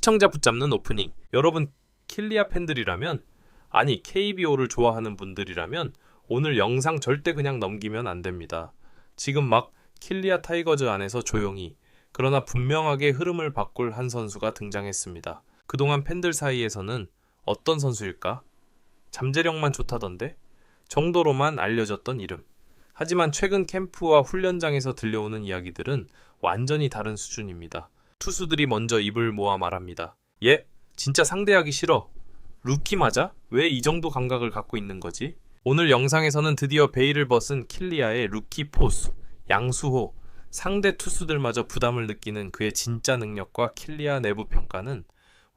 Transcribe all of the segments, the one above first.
시청자 붙잡는 오프닝. 여러분 킬리아 팬들이라면, 아니 KBO를 좋아하는 분들이라면 오늘 영상 절대 그냥 넘기면 안 됩니다. 지금 막 킬리아 타이거즈 안에서 조용히, 그러나 분명하게 흐름을 바꿀 한 선수가 등장했습니다. 그동안 팬들 사이에서는 어떤 선수일까? 잠재력만 좋다던데? 정도로만 알려졌던 이름. 하지만 최근 캠프와 훈련장에서 들려오는 이야기들은 완전히 다른 수준입니다. 투수들이 먼저 입을 모아 말합니다. 진짜 상대하기 싫어. 루키 맞아? 왜 이 정도 감각을 갖고 있는 거지? 오늘 영상에서는 드디어 베일을 벗은 킬리아의 루키 포수, 양수호, 상대 투수들마저 부담을 느끼는 그의 진짜 능력과 킬리아 내부 평가는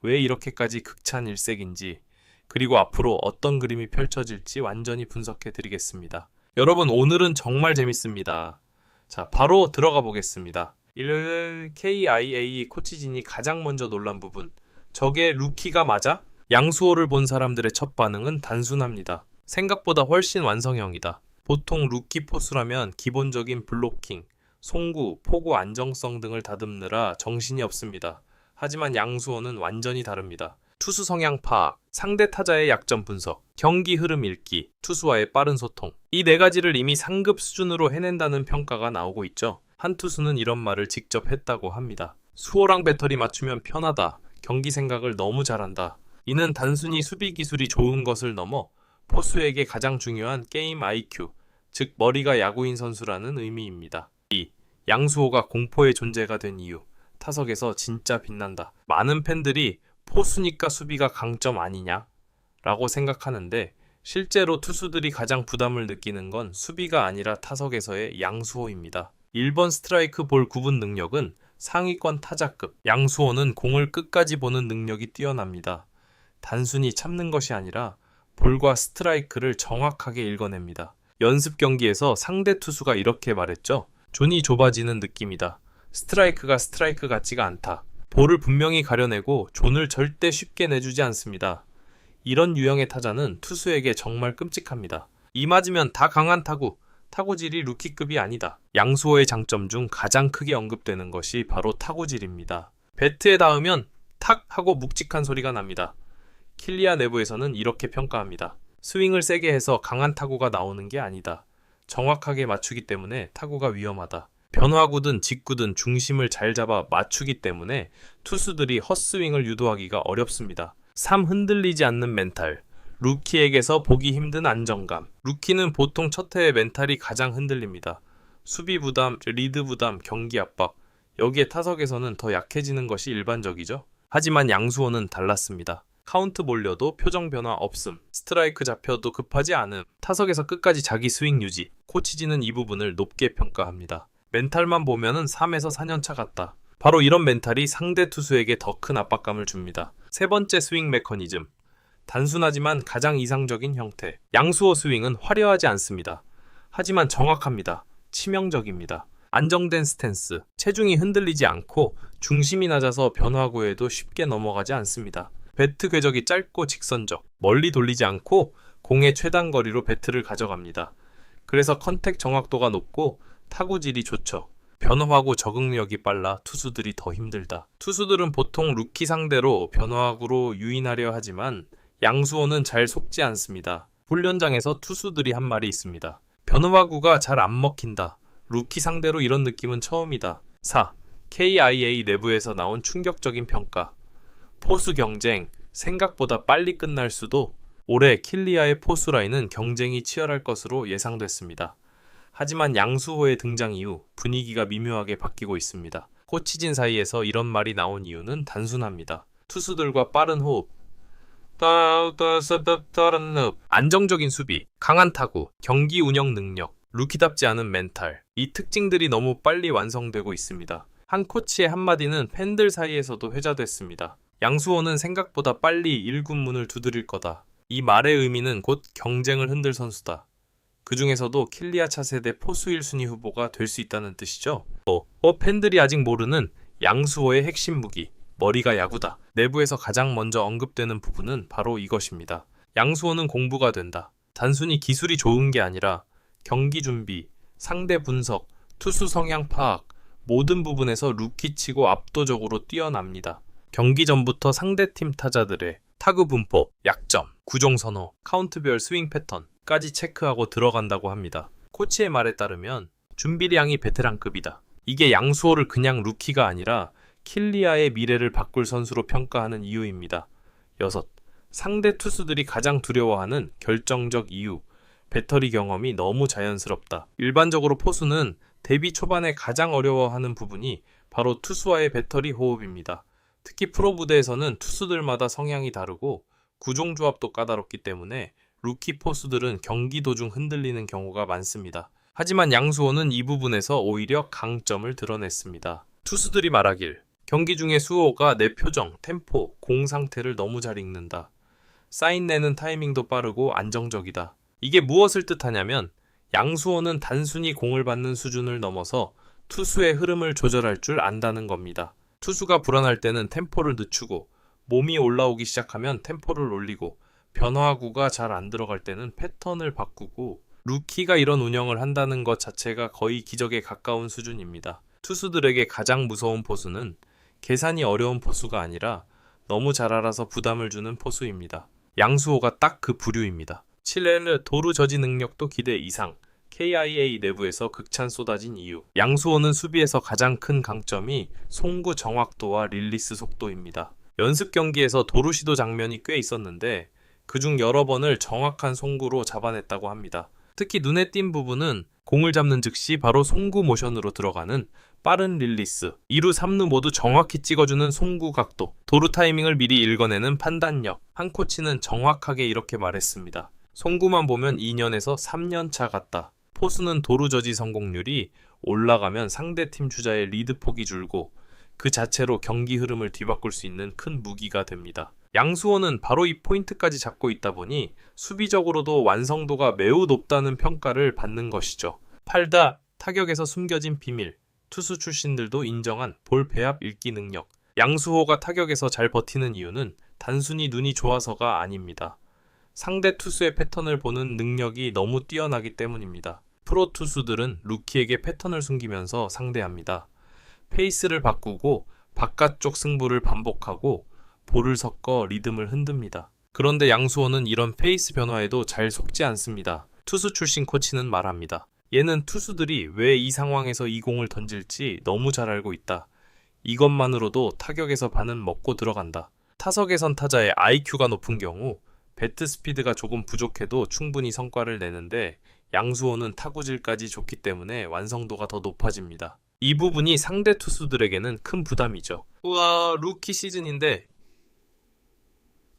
왜 이렇게까지 극찬일색인지, 그리고 앞으로 어떤 그림이 펼쳐질지 완전히 분석해 드리겠습니다. 여러분, 오늘은 정말 재밌습니다. 자, 바로 들어가 보겠습니다. 일요일 KIA 코치진이 가장 먼저 놀란 부분, 저게 루키가 맞아? 양수호를 본 사람들의 첫 반응은 단순합니다. 생각보다 훨씬 완성형이다. 보통 루키 포수라면 기본적인 블로킹, 송구, 포구 안정성 등을 다듬느라 정신이 없습니다. 하지만 양수호는 완전히 다릅니다. 투수 성향 파악, 상대 타자의 약점 분석, 경기 흐름 읽기, 투수와의 빠른 소통. 이 네 가지를 이미 상급 수준으로 해낸다는 평가가 나오고 있죠. 한 투수는 이런 말을 직접 했다고 합니다. 수호랑 배터리 맞추면 편하다. 경기 생각을 너무 잘한다. 이는 단순히 수비 기술이 좋은 것을 넘어 포수에게 가장 중요한 게임 IQ, 즉 머리가 야구인 선수라는 의미입니다. 2. 양수호가 공포의 존재가 된 이유. 타석에서 진짜 빛난다. 많은 팬들이 포수니까 수비가 강점 아니냐? 라고 생각하는데, 실제로 투수들이 가장 부담을 느끼는 건 수비가 아니라 타석에서의 양수호입니다. 1번 스트라이크 볼 구분 능력은 상위권 타자급. 양수호는 공을 끝까지 보는 능력이 뛰어납니다. 단순히 참는 것이 아니라 볼과 스트라이크를 정확하게 읽어냅니다. 연습 경기에서 상대 투수가 이렇게 말했죠. 존이 좁아지는 느낌이다. 스트라이크가 스트라이크 같지가 않다. 볼을 분명히 가려내고 존을 절대 쉽게 내주지 않습니다. 이런 유형의 타자는 투수에게 정말 끔찍합니다. 이 맞으면 다 강한 타구, 타구질이 루키급이 아니다. 양수호의 장점 중 가장 크게 언급되는 것이 바로 타구질입니다. 배트에 닿으면 탁 하고 묵직한 소리가 납니다. 킬리아 내부에서는 이렇게 평가합니다. 스윙을 세게 해서 강한 타구가 나오는 게 아니다. 정확하게 맞추기 때문에 타구가 위험하다. 변화구든 직구든 중심을 잘 잡아 맞추기 때문에 투수들이 헛스윙을 유도하기가 어렵습니다. 3. 흔들리지 않는 멘탈. 루키에게서 보기 힘든 안정감. 루키는 보통 첫 해에 멘탈이 가장 흔들립니다. 수비 부담, 리드 부담, 경기 압박. 여기에 타석에서는 더 약해지는 것이 일반적이죠. 하지만 양수호는 달랐습니다. 카운트 몰려도 표정 변화 없음. 스트라이크 잡혀도 급하지 않음. 타석에서 끝까지 자기 스윙 유지. 코치진은 이 부분을 높게 평가합니다. 멘탈만 보면은 3에서 4년차 같다. 바로 이런 멘탈이 상대 투수에게 더 큰 압박감을 줍니다. 세 번째 스윙 메커니즘. 단순하지만 가장 이상적인 형태. 양수호 스윙은 화려하지 않습니다. 하지만 정확합니다. 치명적입니다. 안정된 스탠스. 체중이 흔들리지 않고 중심이 낮아서 변화구에도 쉽게 넘어가지 않습니다. 배트 궤적이 짧고 직선적. 멀리 돌리지 않고 공의 최단 거리로 배트를 가져갑니다. 그래서 컨택 정확도가 높고 타구질이 좋죠. 변화구 적응력이 빨라 투수들이 더 힘들다. 투수들은 보통 루키 상대로 변화구로 유인하려 하지만 양수호는 잘 속지 않습니다. 훈련장에서 투수들이 한 말이 있습니다. 변화구가 잘 안 먹힌다. 루키 상대로 이런 느낌은 처음이다. 4. KIA 내부에서 나온 충격적인 평가. 포수 경쟁, 생각보다 빨리 끝날 수도. 올해 킬리아의 포수 라인은 경쟁이 치열할 것으로 예상됐습니다. 하지만 양수호의 등장 이후 분위기가 미묘하게 바뀌고 있습니다. 코치진 사이에서 이런 말이 나온 이유는 단순합니다. 투수들과 빠른 호흡, 안정적인 수비, 강한 타구, 경기 운영 능력, 루키답지 않은 멘탈. 이 특징들이 너무 빨리 완성되고 있습니다. 한 코치의 한마디는 팬들 사이에서도 회자됐습니다. 양수호는 생각보다 빨리 1군 문을 두드릴 거다. 이 말의 의미는 곧 경쟁을 흔들 선수다. 그 중에서도 킬리아 차세대 포수 1순위 후보가 될 수 있다는 뜻이죠. 팬들이 아직 모르는 양수호의 핵심 무기, 머리가 야구다. 내부에서 가장 먼저 언급되는 부분은 바로 이것입니다. 양수호는 공부가 된다. 단순히 기술이 좋은 게 아니라 경기 준비, 상대 분석, 투수 성향 파악, 모든 부분에서 루키치고 압도적으로 뛰어납니다. 경기 전부터 상대팀 타자들의 타구 분포, 약점, 구종 선호, 카운트별 스윙 패턴까지 체크하고 들어간다고 합니다. 코치의 말에 따르면 준비량이 베테랑급이다. 이게 양수호를 그냥 루키가 아니라 킬리아의 미래를 바꿀 선수로 평가하는 이유입니다. 6. 상대 투수들이 가장 두려워하는 결정적 이유. 배터리 경험이 너무 자연스럽다. 일반적으로 포수는 데뷔 초반에 가장 어려워하는 부분이 바로 투수와의 배터리 호흡입니다. 특히 프로 무대에서는 투수들마다 성향이 다르고 구종 조합도 까다롭기 때문에 루키 포수들은 경기 도중 흔들리는 경우가 많습니다. 하지만 양수호는 이 부분에서 오히려 강점을 드러냈습니다. 투수들이 말하길 경기 중에 수호가 내 표정, 템포, 공 상태를 너무 잘 읽는다. 사인 내는 타이밍도 빠르고 안정적이다. 이게 무엇을 뜻하냐면 양수호는 단순히 공을 받는 수준을 넘어서 투수의 흐름을 조절할 줄 안다는 겁니다. 투수가 불안할 때는 템포를 늦추고 몸이 올라오기 시작하면 템포를 올리고 변화구가 잘 안 들어갈 때는 패턴을 바꾸고 루키가 이런 운영을 한다는 것 자체가 거의 기적에 가까운 수준입니다. 투수들에게 가장 무서운 포수는 계산이 어려운 포수가 아니라 너무 잘 알아서 부담을 주는 포수입니다. 양수호가 딱 그 부류입니다. 7회 도루 저지 능력도 기대 이상. KIA 내부에서 극찬 쏟아진 이유. 양수호는 수비에서 가장 큰 강점이 송구 정확도와 릴리스 속도입니다. 연습 경기에서 도루 시도 장면이 꽤 있었는데 그중 여러 번을 정확한 송구로 잡아냈다고 합니다. 특히 눈에 띈 부분은 공을 잡는 즉시 바로 송구 모션으로 들어가는 빠른 릴리스, 2루 3루 모두 정확히 찍어주는 송구 각도, 도루 타이밍을 미리 읽어내는 판단력. 한 코치는 정확하게 이렇게 말했습니다. 송구만 보면 2년에서 3년 차 같다. 포수는 도루 저지 성공률이 올라가면 상대팀 주자의 리드 폭이 줄고 그 자체로 경기 흐름을 뒤바꿀 수 있는 큰 무기가 됩니다. 양수호는 바로 이 포인트까지 잡고 있다 보니 수비적으로도 완성도가 매우 높다는 평가를 받는 것이죠. 8. 타격에서 숨겨진 비밀. 투수 출신들도 인정한 볼 배합 읽기 능력. 양수호가 타격에서 잘 버티는 이유는 단순히 눈이 좋아서가 아닙니다. 상대 투수의 패턴을 보는 능력이 너무 뛰어나기 때문입니다. 프로 투수들은 루키에게 패턴을 숨기면서 상대합니다. 페이스를 바꾸고 바깥쪽 승부를 반복하고 볼을 섞어 리듬을 흔듭니다. 그런데 양수호는 이런 페이스 변화에도 잘 속지 않습니다. 투수 출신 코치는 말합니다. 얘는 투수들이 왜 이 상황에서 이 공을 던질지 너무 잘 알고 있다. 이것만으로도 타격에서 반은 먹고 들어간다. 타석에선 타자의 IQ가 높은 경우 배트 스피드가 조금 부족해도 충분히 성과를 내는데 양수호는 타구질까지 좋기 때문에 완성도가 더 높아집니다. 이 부분이 상대 투수들에게는 큰 부담이죠. 우와, 루키 시즌인데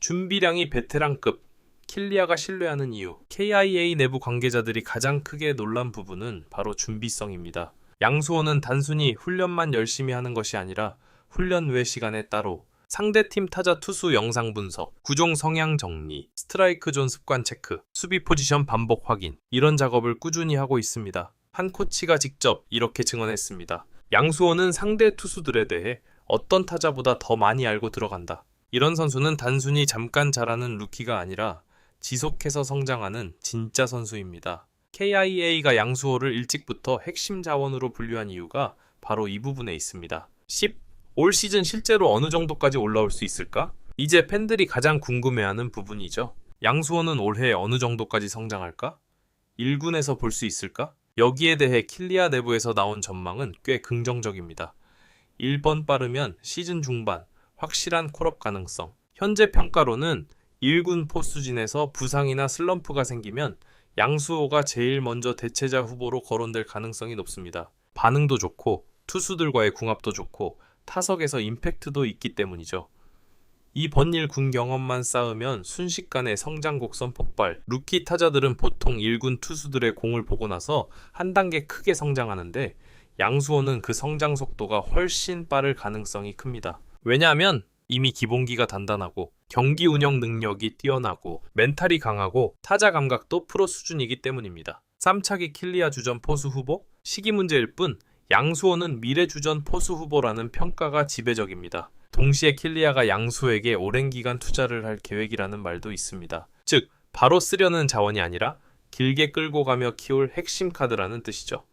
준비량이 베테랑급. 킬리아가 신뢰하는 이유. KIA 내부 관계자들이 가장 크게 놀란 부분은 바로 준비성입니다. 양수호는 단순히 훈련만 열심히 하는 것이 아니라 훈련 외 시간에 따로 상대팀 타자 투수 영상 분석, 구종 성향 정리, 스트라이크 존 습관 체크, 수비 포지션 반복 확인, 이런 작업을 꾸준히 하고 있습니다. 한 코치가 직접 이렇게 증언했습니다. 양수호는 상대 투수들에 대해 어떤 타자보다 더 많이 알고 들어간다. 이런 선수는 단순히 잠깐 잘하는 루키가 아니라 지속해서 성장하는 진짜 선수입니다. KIA가 양수호를 일찍부터 핵심 자원으로 분류한 이유가 바로 이 부분에 있습니다. 10. 올 시즌 실제로 어느 정도까지 올라올 수 있을까? 이제 팬들이 가장 궁금해하는 부분이죠. 양수호는 올해 어느 정도까지 성장할까? 1군에서 볼 수 있을까? 여기에 대해 킬리아 내부에서 나온 전망은 꽤 긍정적입니다. 1번 빠르면 시즌 중반 확실한 콜업 가능성. 현재 평가로는 1군 포수진에서 부상이나 슬럼프가 생기면 양수호가 제일 먼저 대체자 후보로 거론될 가능성이 높습니다. 반응도 좋고 투수들과의 궁합도 좋고 타석에서 임팩트도 있기 때문이죠. 이 번일 군 경험만 쌓으면 순식간에 성장 곡선 폭발. 루키 타자들은 보통 1군 투수들의 공을 보고 나서 한 단계 크게 성장하는데 양수호는 그 성장 속도가 훨씬 빠를 가능성이 큽니다. 왜냐하면 이미 기본기가 단단하고 경기 운영 능력이 뛰어나고 멘탈이 강하고 타자 감각도 프로 수준이기 때문입니다. 3차기 킬리아 주전 포수 후보? 시기 문제일 뿐 양수호는 미래 주전 포수 후보라는 평가가 지배적입니다. 동시에 킬리아가 양수호에게 오랜 기간 투자를 할 계획이라는 말도 있습니다. 즉, 바로 쓰려는 자원이 아니라 길게 끌고 가며 키울 핵심 카드라는 뜻이죠.